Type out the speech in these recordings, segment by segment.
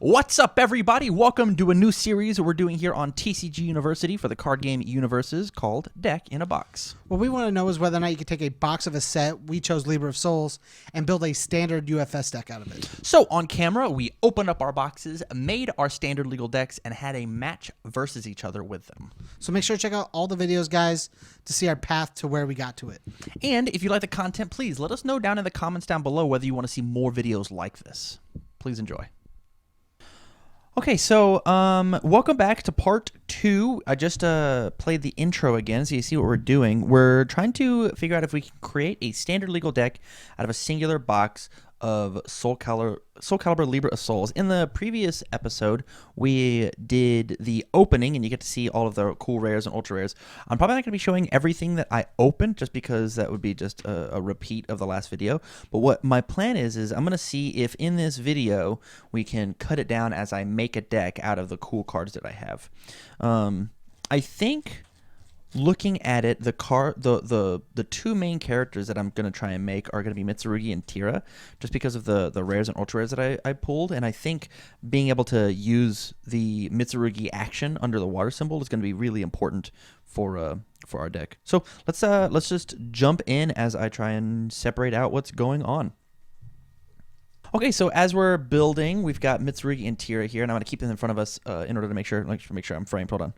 What's up, everybody? Welcome to a new series we're doing here on TCG University for the card game UniVersus called Deck in a Box. What we want to know is whether or not you could take a box of a set, we chose Libra of Souls, and build a standard UFS deck out of it. So on camera, we opened up our boxes, made our standard legal decks, and had a match versus each other with them. So make sure to check out all the videos, guys, to see our path to where we got to it. And if you like the content, please let us know down in the comments down below whether you want to see more videos like this. Please enjoy. Okay, so welcome back to part 2. I just played the intro again, so you see what we're doing. We're trying to figure out if we can create a standard legal deck out of a singular box of Soul Calibur Libra of Souls. In the previous episode, we did the opening, and you get to see all of the cool rares and ultra rares. I'm probably not going to be showing everything that I opened, just because that would be just a repeat of the last video. But what my plan is I'm going to see if in this video we can cut it down as I make a deck out of the cool cards that I have. I think, looking at it, the two main characters that I'm going to try and make are going to be Mitsurugi and Tira, just because of the rares and ultra rares that I pulled. And I think being able to use the Mitsurugi action under the water symbol is going to be really important for our deck. So let's just jump in as I try and separate out what's going on. Okay, so as we're building, we've got Mitsurugi and Tira here, and I'm going to keep them in front of us in order to make sure I'm framed. Hold on.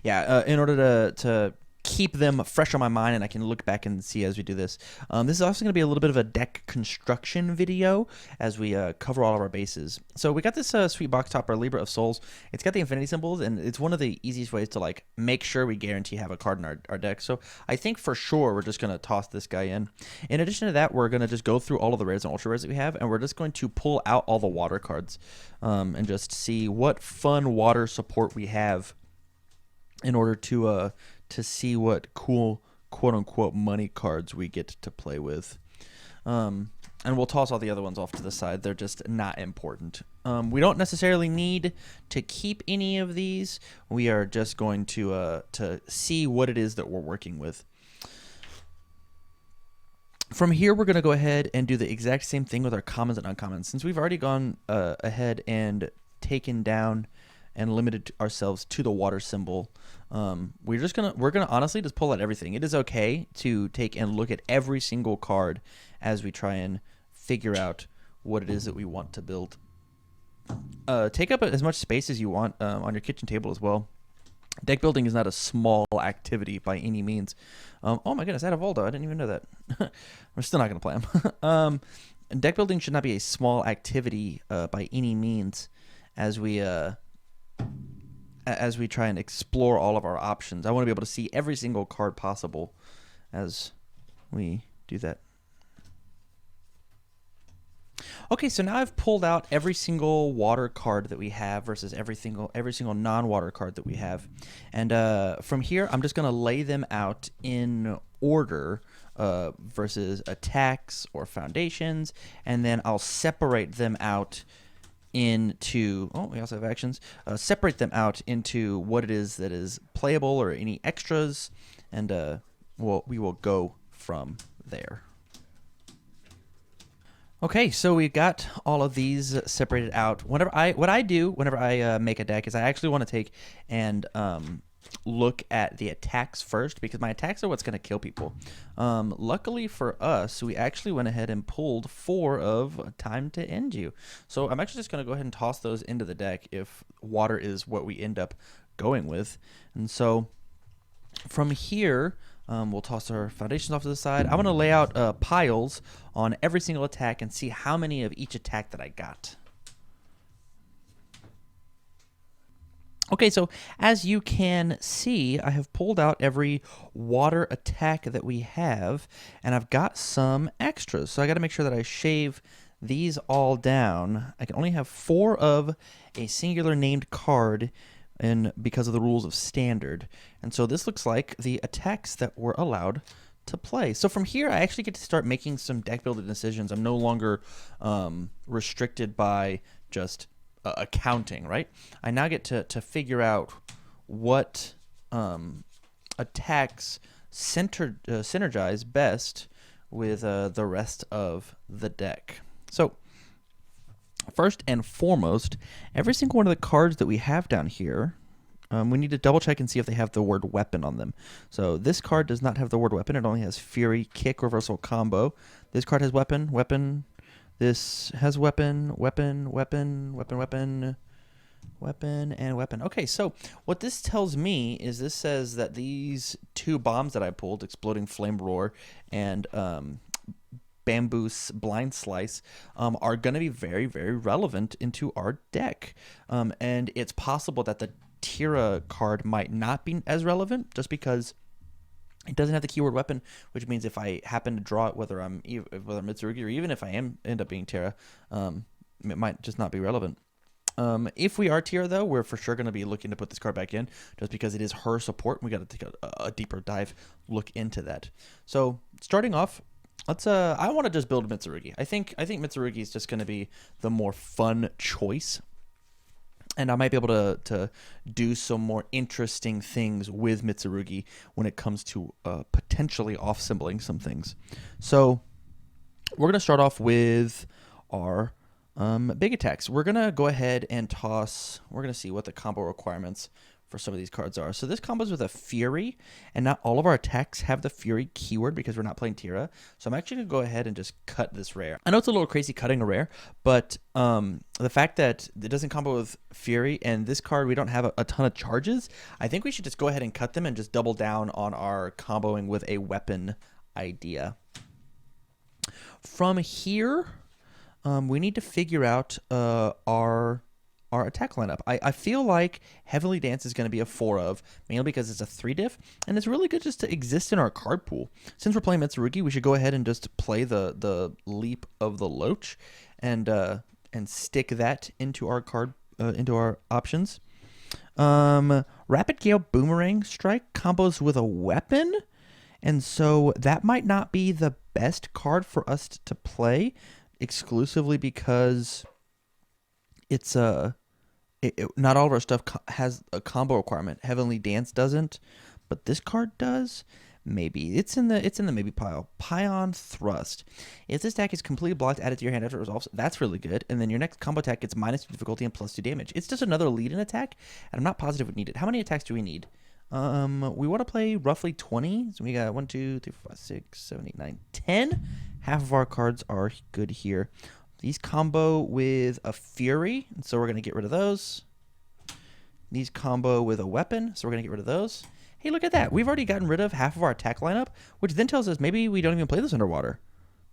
Yeah, in order to keep them fresh on my mind and I can look back and see as we do this. This is also going to be a little bit of a deck construction video as we cover all of our bases. So we got this sweet box topper, Libra of Souls. It's got the infinity symbols, and it's one of the easiest ways to make sure we guarantee have a card in our deck. So I think for sure we're just going to toss this guy in. In addition to that, we're going to just go through all of the rares and ultra rares that we have, and we're just going to pull out all the water cards and just see what fun water support we have in order to see what cool quote-unquote money cards we get to play with. And we'll toss all the other ones off to the side. They're just not important. We don't necessarily need to keep any of these. We are just going to see what it is that we're working with. From here, we're going to go ahead and do the exact same thing with our commons and uncommons. Since we've already gone ahead and taken down and limited ourselves to the water symbol, we're gonna honestly just pull out everything. It is okay to take and look at every single card as we try and figure out what it is that we want to build. Take up as much space as you want on your kitchen table as well. Deck building is not a small activity by any means. Oh my goodness, I had a Voldo. I didn't even know that. We're still not gonna play him. Deck building should not be a small activity by any means as we try and explore all of our options. I want to be able to see every single card possible as we do that. Okay, so now I've pulled out every single water card that we have versus every single non-water card that we have. And from here, I'm just going to lay them out in order versus attacks or foundations, and then I'll separate them out into, we also have actions, separate them out into what it is that is playable or any extras, and we will go from there. Okay, so we've got all of these separated out. What I do whenever I make a deck is I actually want to take and look at the attacks first, because my attacks are what's going to kill people. Luckily for us, we actually went ahead and pulled 4 of Time to End You. So I'm actually just going to go ahead and toss those into the deck if water is what we end up going with. And so from here, we'll toss our foundations off to the side. I'm going to lay out piles on every single attack and see how many of each attack that I got. Okay, so as you can see, I have pulled out every water attack that we have, and I've got some extras. So I got to make sure that I shave these all down. I can only have 4 of a singular named card because of the rules of standard. And so this looks like the attacks that we're allowed to play. So from here, I actually get to start making some deck building decisions. I'm no longer restricted by just accounting, right? I now get to figure out what attacks synergize best with the rest of the deck. So First and foremost, every single one of the cards that we have down here, we need to double check and see if they have the word weapon on them. So this card does not have the word weapon. It only has Fury, Kick, Reversal, Combo. This card has weapon, weapon. This has weapon, weapon, weapon, weapon, weapon, weapon, and weapon. Okay, so what this tells me is this says that these two bombs that I pulled, Exploding Flame Roar and Bamboo Blind Slice, are going to be very, very relevant into our deck. And it's possible that the Tira card might not be as relevant just because it doesn't have the keyword weapon, which means if I happen to draw it, whether I'm Mitsurugi or even if I end up being Tira, it might just not be relevant. If we are Tira, though, we're for sure going to be looking to put this card back in just because it is her support. We got to take a deeper dive look into that. So starting off, I want to just build Mitsurugi. I think Mitsurugi is just going to be the more fun choice. And I might be able to do some more interesting things with Mitsurugi when it comes to potentially off-symboling some things. So we're going to start off with our big attacks. We're going to go ahead and toss. We're going to see what the combo requirements for some of these cards are. So this combos with a Fury, and not all of our attacks have the Fury keyword because we're not playing Tira. So I'm actually going to go ahead and just cut this rare. I know it's a little crazy cutting a rare, but the fact that it doesn't combo with Fury and this card we don't have a ton of charges, I think we should just go ahead and cut them and just double down on our comboing with a weapon idea. From here, we need to figure out our attack lineup. I feel like Heavenly Dance is going to be a 4 of, mainly because it's a 3 diff, and it's really good just to exist in our card pool. Since we're playing Mitsurugi, we should go ahead and just play the Leap of the Loach and stick that into our card into our options. Rapid Gale Boomerang Strike combos with a weapon, and so that might not be the best card for us to play exclusively because it's not all of our stuff has a combo requirement. Heavenly Dance doesn't, but this card does. Maybe it's in the maybe pile. Pion Thrust. If this attack is completely blocked, added to your hand after it resolves, that's really good. And then your next combo attack gets -2 difficulty and +2 damage. It's just another lead-in attack, and I'm not positive we need it. How many attacks do we need? We want to play roughly 20. So we got 1, 2, 3, 4, 5, 6, 7, 8, 9, 10. Half of our cards are good here. These combo with a Fury, and so we're going to get rid of those. These combo with a weapon, so we're going to get rid of those. Hey, look at that. We've already gotten rid of half of our attack lineup, which then tells us maybe we don't even play this underwater.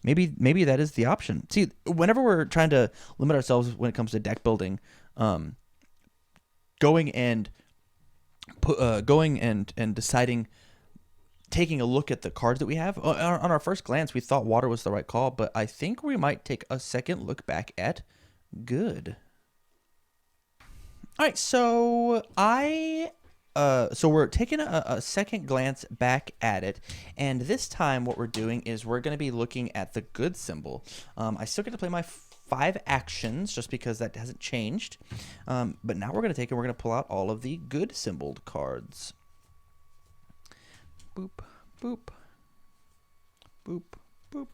Maybe that is the option. See, whenever we're trying to limit ourselves when it comes to deck building, going and deciding, taking a look at the cards that we have, on our first glance, we thought water was the right call, but I think we might take a second look back at good. All right, so so we're taking a second glance back at it, and this time what we're doing is we're going to be looking at the good symbol. I still get to play my 5 actions just because that hasn't changed, but now we're going to take and we're going to pull out all of the good symboled cards. Boop, boop, boop, boop.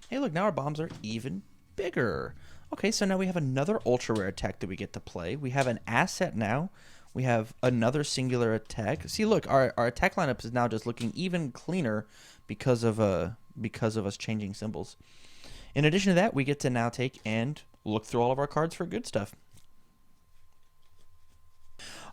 Hey, look, now our bombs are even bigger. Okay, so now we have another ultra rare attack that we get to play. We have an asset now. We have another singular attack. See, look, our attack lineup is now just looking even cleaner because of us changing symbols. In addition to that, we get to now take and look through all of our cards for good stuff.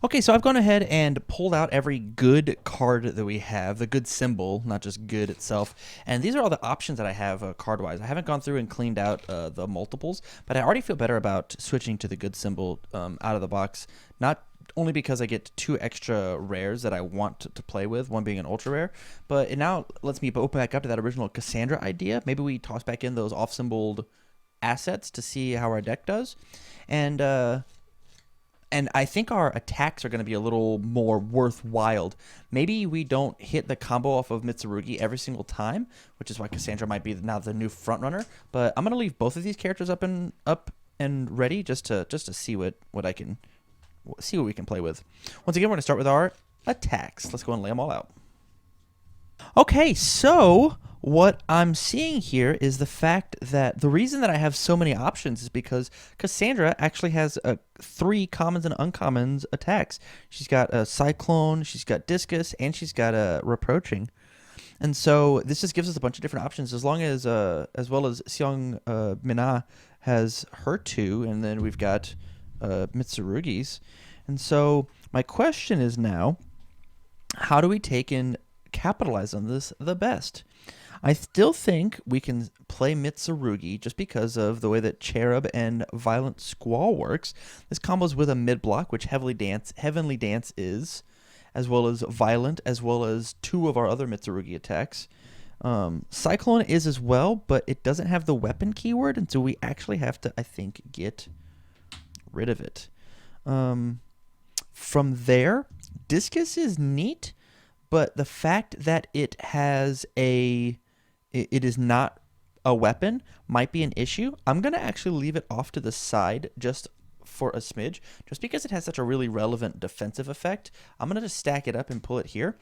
Okay, so I've gone ahead and pulled out every good card that we have, the good symbol, not just good itself. And these are all the options that I have card-wise. I haven't gone through and cleaned out the multiples, but I already feel better about switching to the good symbol out of the box. Not only because I get 2 extra rares that I want to play with, one being an ultra rare, but it now lets me open back up to that original Cassandra idea. Maybe we toss back in those off-symboled assets to see how our deck does. And I think our attacks are going to be a little more worthwhile. Maybe we don't hit the combo off of Mitsurugi every single time, which is why Cassandra might be now the new front runner. But I'm going to leave both of these characters up and ready just to see what we can play with. Once again, we're going to start with our attacks. Let's go and lay them all out. Okay, so What I'm seeing here is the fact that the reason that I have so many options is because Cassandra actually has 3 commons and uncommons attacks. She's got a Cyclone, she's got Discus, and she's got a Reproaching. And so this just gives us a bunch of different options as well as Seong Mina has her 2, and then we've got Mitsurugi's. And so my question is now, how do we take and capitalize on this the best? I still think we can play Mitsurugi just because of the way that Cherub and Violent Squall works. This combos with a mid block, which Heavenly Dance is, as well as Violent, as well as 2 of our other Mitsurugi attacks. Cyclone is as well, but it doesn't have the weapon keyword, and so we actually have to, I think, get rid of it. From there, Discus is neat, but the fact that it is not a weapon might be an issue. I'm going to actually leave it off to the side just for a smidge, just because it has such a really relevant defensive effect. I'm going to just stack it up and pull it here.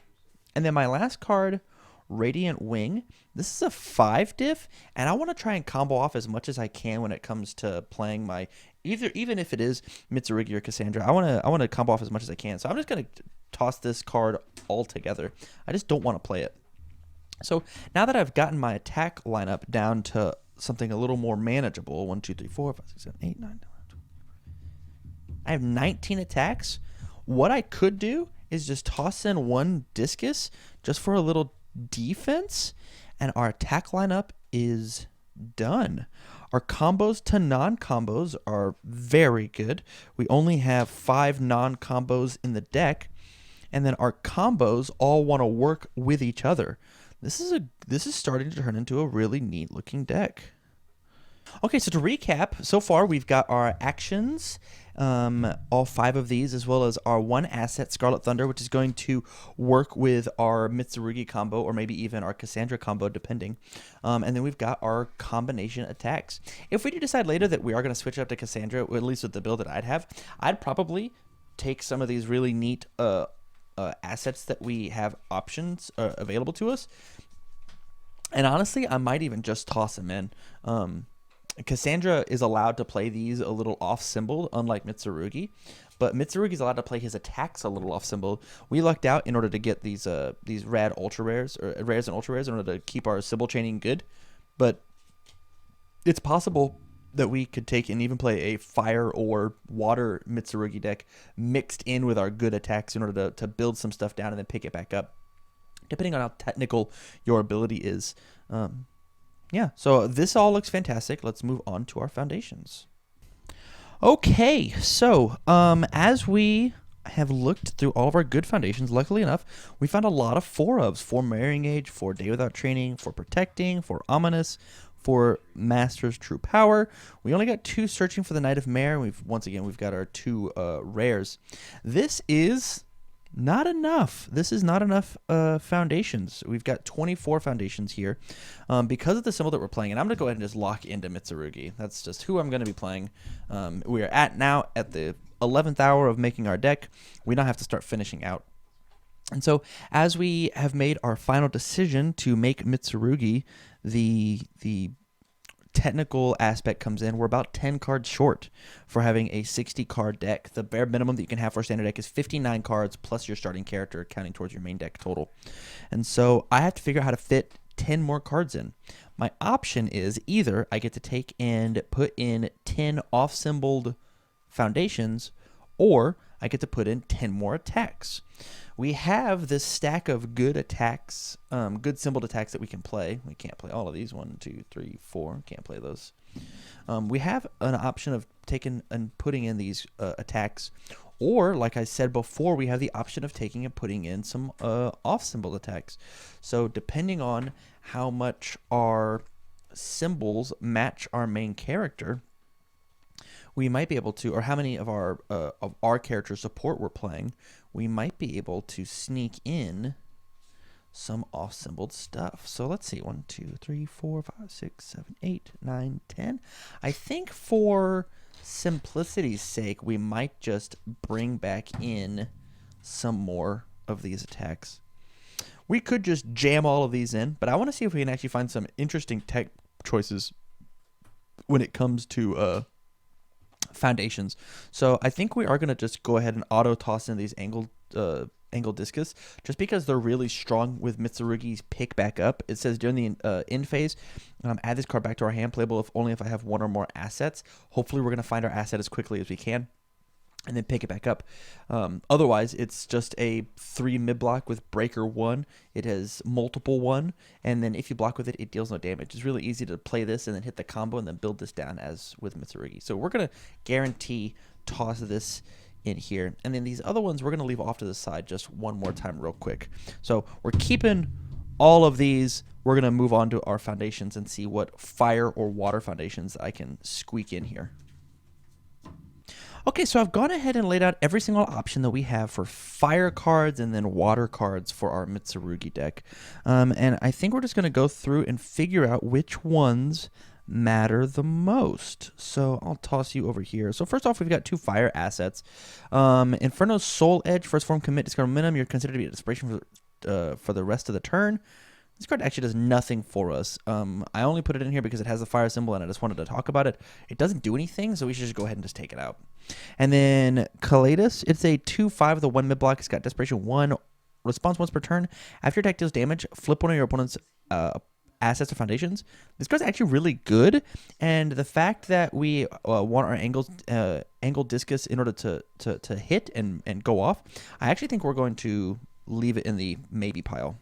And then my last card, Radiant Wing. This is a 5 diff, and I want to try and combo off as much as I can when it comes to playing my even if it is Mitsurugi or Cassandra. I want to combo off as much as I can. So I'm just going to toss this card all together. I just don't want to play it. So now that I've gotten my attack lineup down to something a little more manageable, 1, 2, 3, 4, 5, 6, 7, 8, 9, 10, 11, 12. I have 19 attacks. What I could do is just toss in 1 Discus just for a little defense, and our attack lineup is done. Our combos to non-combos are very good. We only have 5 non-combos in the deck, and then our combos all want to work with each other. This is starting to turn into a really neat looking deck. Okay, so to recap, so far we've got our actions, all 5 of these, as well as our 1 asset, Scarlet Thunder, which is going to work with our Mitsurugi combo, or maybe even our Cassandra combo, depending. And then we've got our combination attacks. If we do decide later that we are going to switch up to Cassandra, at least with the build that I'd have, I'd probably take some of these really neat assets that we have options available to us, and honestly, I might even just toss them in. Cassandra is allowed to play these a little off symbol, unlike Mitsurugi, but Mitsurugi is allowed to play his attacks a little off symbol. We lucked out in order to get these rad ultra rares, or rares and ultra rares, in order to keep our symbol chaining good. But it's possible that we could take and even play a fire or water Mitsurugi deck mixed in with our good attacks in order to build some stuff down and then pick it back up, depending on how technical your ability is. Yeah, so this all looks fantastic. Let's move on to our foundations. Okay, so as we have looked through all of our good foundations, luckily enough, we found a lot of 4-ofs for Marrying Age, for Day Without Training, for Protecting, for Ominous, for Master's True Power. We only got 2 searching for the Knight of Mare. We've got our 2 rares. This is not enough. This is not enough foundations. We've got 24 foundations here because of the symbol that we're playing. And I'm going to go ahead and just lock into Mitsurugi. That's just who I'm going to be playing. We are now at the 11th hour of making our deck. We now have to start finishing out. And so as we have made our final decision to make Mitsurugi, the technical aspect comes in. We're about 10 cards short for having a 60 card deck. The bare minimum that you can have for a standard deck is 59 cards plus your starting character, counting towards your main deck total. And so I have to figure out how to fit 10 more cards in. My option is either I get to take and put in 10 off-symboled foundations, or I get to put in 10 more attacks. We have this stack of good attacks, good symboled attacks that we can play. We can't play all of these. 1, 2, 3, 4. Can't play those. We have an option of taking and putting in these attacks, or like I said before, we have the option of taking and putting in some off-symbol attacks. So depending on how much our symbols match our main character, we might be able to, or how many of our character support we're playing, we might be able to sneak in some off-symboled stuff. So let's see, 1, 2, 3, 4, 5, 6, 7, 8, 9, 10. I think for simplicity's sake, we might just bring back in some more of these attacks. We could just jam all of these in, but I want to see if we can actually find some interesting tech choices when it comes to foundations. So I think we are going to just go ahead and auto toss in these angled discus, just because they're really strong with Mitsurugi's pick back up. It says during the end phase, add this card back to our hand, playable if only if I have one or more assets. Hopefully we're going to find our asset as quickly as we can and then pick it back up. Otherwise, it's just a 3 mid block with breaker 1. It has multiple 1, and then if you block with it, it deals no damage. It's really easy to play this and then hit the combo and then build this down as with Mitsurugi. So we're going to guarantee toss this in here. And then these other ones we're going to leave off to the side just one more time real quick. So we're keeping all of these. We're going to move on to our foundations and see what fire or water foundations I can squeak in here. Okay, so I've gone ahead and laid out every single option that we have for fire cards and then water cards for our Mitsurugi deck. And I think we're just going to go through and figure out which ones matter the most. So I'll toss you over here. So first off, we've got 2 fire assets. Inferno's Soul Edge, first form commit, discard momentum. You're considered to be an inspiration for the rest of the turn. This card actually does nothing for us. I only put it in here because it has the fire symbol and I just wanted to talk about it. It doesn't do anything, so we should just go ahead and just take it out. And then Kalatus, it's a 2/5 with a 1 mid block. It's got Desperation 1, response once per turn. After your attack deals damage, flip one of your opponent's assets or foundations. This card's actually really good, and the fact that we want our angled discus in order to hit and go off, I actually think we're going to leave it in the maybe pile.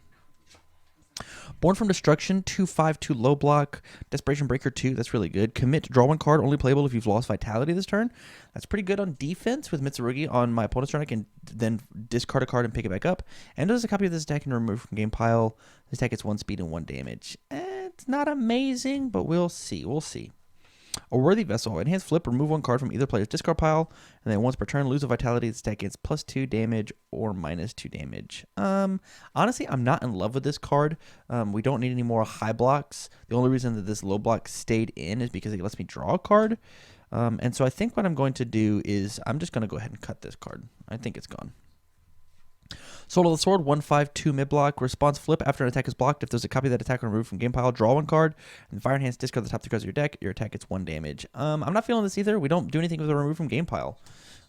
Born from Destruction, 2/5, 2 low block. Desperation Breaker 2, that's really good. Commit to draw 1 card, only playable if you've lost Vitality this turn. That's pretty good on defense with Mitsurugi. On my opponent's turn, I can then discard a card and pick it back up. And there's a copy of this deck and remove from game pile. This deck gets 1 speed and 1 damage. It's not amazing, but we'll see. We'll see. A Worthy Vessel. Enhanced flip, remove 1 card from either player's discard pile, and then once per turn, lose a Vitality. This deck gets +2 damage or -2 damage. Honestly, I'm not in love with this card. We don't need any more high blocks. The only reason that this low block stayed in is because it lets me draw a card. And so I think what I'm going to do is I'm just going to go ahead and cut this card. I think it's gone. Soul of the Sword, 1/5, 2 mid block. Response flip after an attack is blocked. If there's a copy of that attack removed from game pile, draw 1 card. And Fire Enhanced, discard the top 3 cards of your deck. Your attack gets 1 damage. I'm not feeling this either. We don't do anything with the remove from game pile.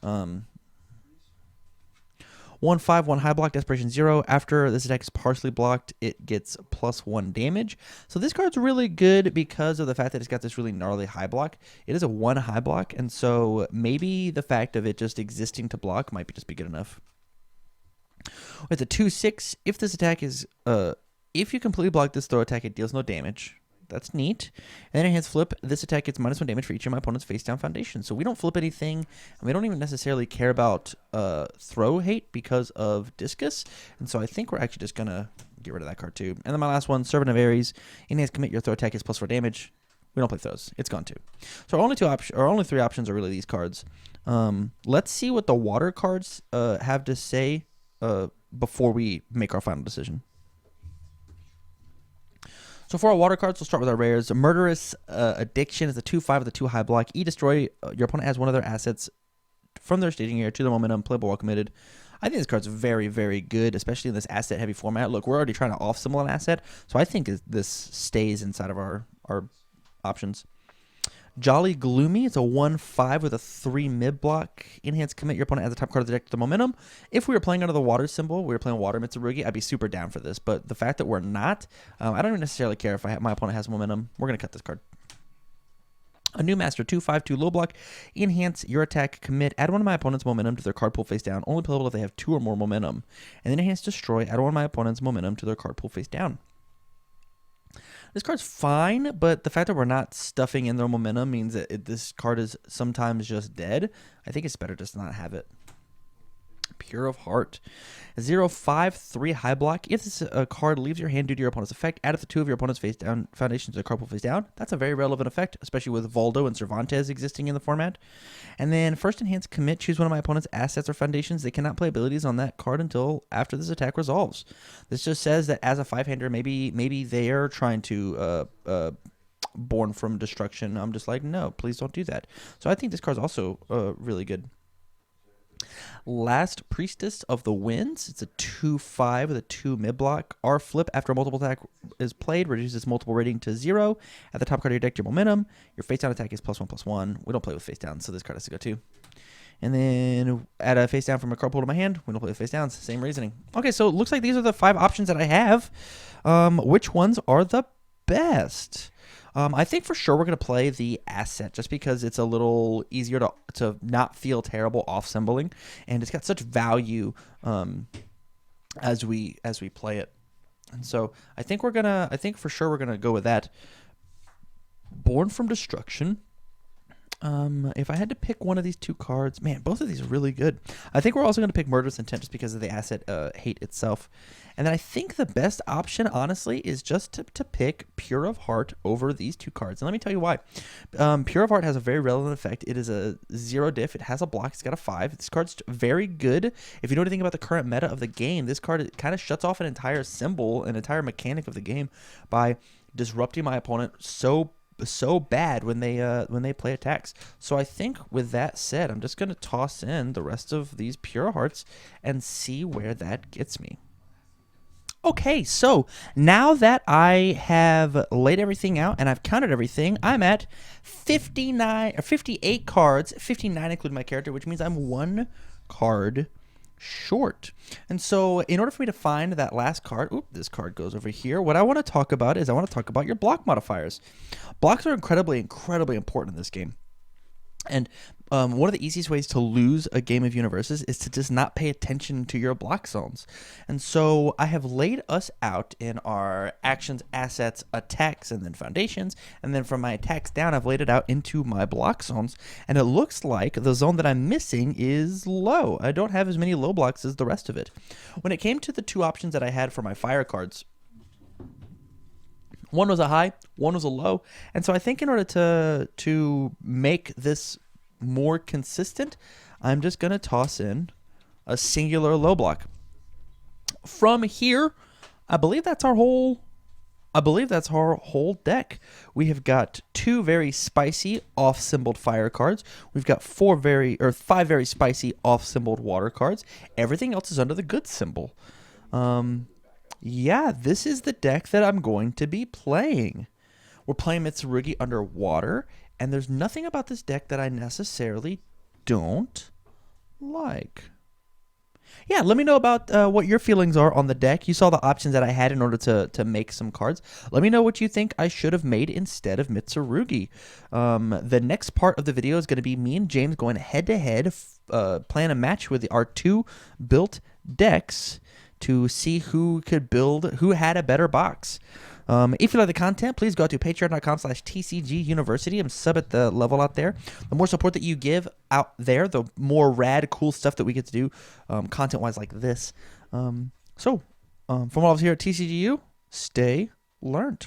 1/5, 1 high block, Desperation 0. After this attack is partially blocked, it gets +1 damage. So this card's really good because of the fact that it's got this really gnarly high block. It is a 1 high block, and so maybe the fact of it just existing to block might just be good enough. With a 2/6, if this attack is, if you completely block this throw attack, it deals no damage. That's neat. And then enhanced flip, this attack gets -1 damage for each of my opponent's face down foundations. So we don't flip anything, and we don't even necessarily care about throw hate because of discus. And so I think we're actually just gonna get rid of that card too. And then my last one, Servant of Ares, enhanced commit, your throw attack is +4 damage. We don't play throws. It's gone too. So our only 3 options are really these cards. Let's see what the water cards have to say before we make our final decision. So for our water cards, we'll start with our rares. Murderous Addiction is a 2/5 with a 2 high block. Destroy. Your opponent has one of their assets from their staging area to their momentum, playable while committed. I think this card's very, very good, especially in this asset-heavy format. Look, we're already trying to off-symbol an asset, so I think this stays inside of our options. Jolly Gloomy, it's a 1/5 with a 3 mid block. Enhanced commit, your opponent adds the top card of the deck to the momentum. If we were playing under the water symbol, we were playing water Mitsurugi, I'd be super down for this. But the fact that we're not, I don't even necessarily care if my opponent has momentum. We're going to cut this card. A New Master, 2/5, 2 low block. Enhance your attack, commit, add 1 of my opponent's momentum to their card pool face down. Only playable if they have 2 or more momentum. And then enhance Destroy, add 1 of my opponent's momentum to their card pool face down. This card's fine, but the fact that we're not stuffing in their momentum means that this card is sometimes just dead. I think it's better just to not have it. Pure of Heart. 0/5, 3 high block. If this card leaves your hand due to your opponent's effect, add the 2 of your opponent's face down foundations to the card pool face down. That's a very relevant effect, especially with Voldo and Cervantes existing in the format. And then first enhanced commit, choose one of my opponent's assets or foundations. They cannot play abilities on that card until after this attack resolves. This just says that as a 5-hander, maybe they are trying to Born from Destruction. I'm just like, no, please don't do that. So I think this card's also really good. Last Priestess of the Winds. It's a 2/5 with a 2 mid block. Our flip after a multiple attack is played reduces multiple rating to 0. At the top card of your deck, your momentum. Your face down attack is +1/+1. We don't play with face down, so this card has to go too. And then add a face down from a card pull to my hand. We don't play with face downs. Same reasoning. Okay, so it looks like these are the 5 options that I have. Which ones are the best? I think for sure we're going to play the asset just because it's a little easier to not feel terrible off-symboling. And it's got such value as we play it. And so I think for sure we're going to go with that. Born from Destruction. If I had to pick one of these 2 cards, man, both of these are really good. I think we're also going to pick Murderous Intent just because of the asset hate itself. And then I think the best option, honestly, is just to pick Pure of Heart over these 2 cards. And let me tell you why. Pure of Heart has a very relevant effect. It is a 0 diff. It has a block. It's got a 5. This card's very good. If you know anything about the current meta of the game, this card kind of shuts off an entire symbol, an entire mechanic of the game by disrupting my opponent so bad when they play attacks. So I think with that said, I'm just going to toss in the rest of these Pure Hearts and see where that gets me. Okay, so now that I have laid everything out and I've counted everything, I'm at 58 cards, 59 including my character, which means I'm 1 card short. And so in order for me to find that last card, this card goes over here. What I want to talk about is your block modifiers. Blocks are incredibly important in this game. And one of the easiest ways to lose a game of UniVersus is to just not pay attention to your block zones. And so I have laid us out in our actions, assets, attacks, and then foundations. And then from my attacks down, I've laid it out into my block zones. And it looks like the zone that I'm missing is low. I don't have as many low blocks as the rest of it. When it came to the 2 options that I had for my fire cards, one was a high, one was a low. And so I think in order to make this more consistent, I'm just going to toss in a singular low block. From here, I believe that's our whole deck. We have got 2 very spicy off-symboled fire cards. We've got 5 very spicy off-symboled water cards. Everything else is under the good symbol. Yeah, this is the deck that I'm going to be playing. We're playing Mitsurugi underwater, and there's nothing about this deck that I necessarily don't like. Yeah, let me know about what your feelings are on the deck. You saw the options that I had in order to make some cards. Let me know what you think I should have made instead of Mitsurugi. The next part of the video is going to be me and James going head-to-head, playing a match with our 2 built decks to see who had a better box. If you like the content, please go to patreon.com/TCGUniversity and sub at the level out there. The more support that you give out there, the more rad, cool stuff that we get to do content-wise like this. From all of us here at TCGU, stay learned.